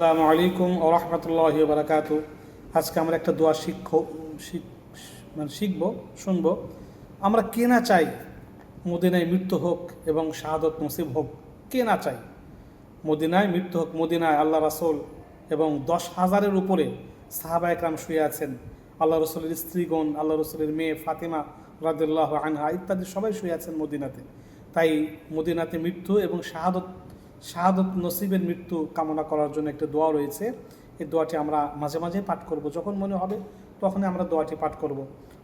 আসসালামু আলাইকুম ওয়া রাহমাতুল্লাহি ওয়া বারাকাতু। আজকে আমরা একটা দোয়া শিখব, শুনবো। আমরা কে না চাই মদিনায় মৃত্যু হোক এবং শাহাদত নসিব হোক? কে না চাই মদিনায় মৃত্যু হোক? মদিনায় আল্লাহ রাসূল এবং 10,000-এর উপরে সাহাবা একরাম শুয়ে আছেন। আল্লাহ রসুলের স্ত্রীগণ, আল্লাহ রসুলের মেয়ে ফাতিমা রাদিয়াল্লাহু আনহা ইত্যাদি সবাই শুয়ে আছেন মদিনাতে। তাই মদিনাতে মৃত্যু এবং শাহাদত নসিবের মৃত্যু কামনা করার জন্য একটা দোয়া রয়েছে। এই দোয়াটি আমরা মাঝে মাঝে পাঠ করব, যখন মনে হবে তখনই আমরা দোয়াটি পাঠ করব।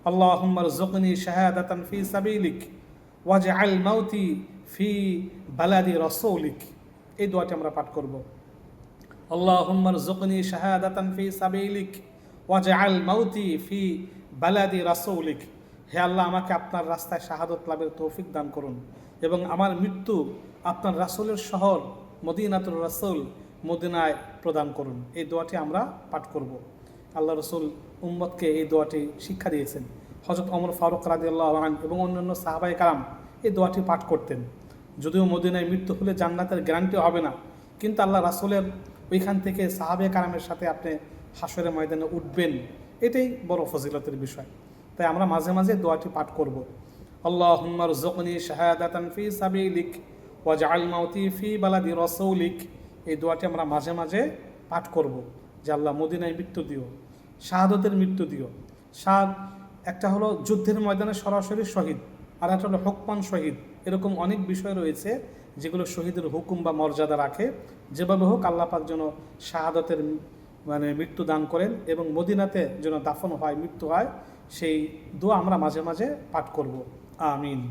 আল্লাহুম্মা রযুকনি শাহাদাতান ফি সাবিলিক ওয়াজআল মাউতি ফি বালাদি রাসূলিক। এই দোয়াটি আমরা পাঠ করব। আল্লাহুম্মা রযুকনি শাহাদাতান ফি সাবিলিক ওয়াজআল মাউতি ফি বালাদি রাসূলিক। হে আল্লাহ, আমাকে আপনার রাস্তায় শাহাদত লাভের তৌফিক দান করুন এবং আমার মৃত্যু আপনার রাসূলের শহর মদিনাতুর রাসূল মদিনায় প্রদান করুন। এই দোয়াটি আমরা পাঠ করব। আল্লাহ রসুল উম্মতকে এই দোয়াটি শিক্ষা দিয়েছেন। হযরত ওমর ফারুক রাদিয়াল্লাহু আনহু এবং অন্যান্য সাহাবায়ে কেরাম এই দোয়াটি পাঠ করতেন। যদিও মদিনায় মৃত্যু হলে জান্নাতের গ্যারান্টি হবে না, কিন্তু আল্লাহ রাসূলের ওইখান থেকে সাহাবায়ে কেরামের সাথে আপনি হাশরের ময়দানে উঠবেন, এটাই বড় ফজিলতের বিষয়। তাই আমরা মাঝে মাঝে দোয়াটি পাঠ করব। আল্লাহুম্মা রযুকনি শাহাদাতান ফি সাবিলিক ওয়াজআল মাউতি ফি বালাদি রাসূলিক। এই দোয়াটি আমরা মাঝে মাঝে পাঠ করব যে আল্লাহ মদিনায় মৃত্যু দিও, শাহাদতের মৃত্যু দিও। একটা হলো যুদ্ধের ময়দানে সরাসরি শহীদ, আর একটা হলো হুকমান শহীদ। এরকম অনেক বিষয় রয়েছে যেগুলো শহীদের হুকুম বা মর্যাদা রাখে। যেভাবে হোক আল্লাহ পাক যেন শাহাদতের মৃত্যু দান করেন এবং মদিনাতে যেন দাফন হয়, মৃত্যু হয়, সেই দোয়া আমরা মাঝে মাঝে পাঠ করব। আমিন।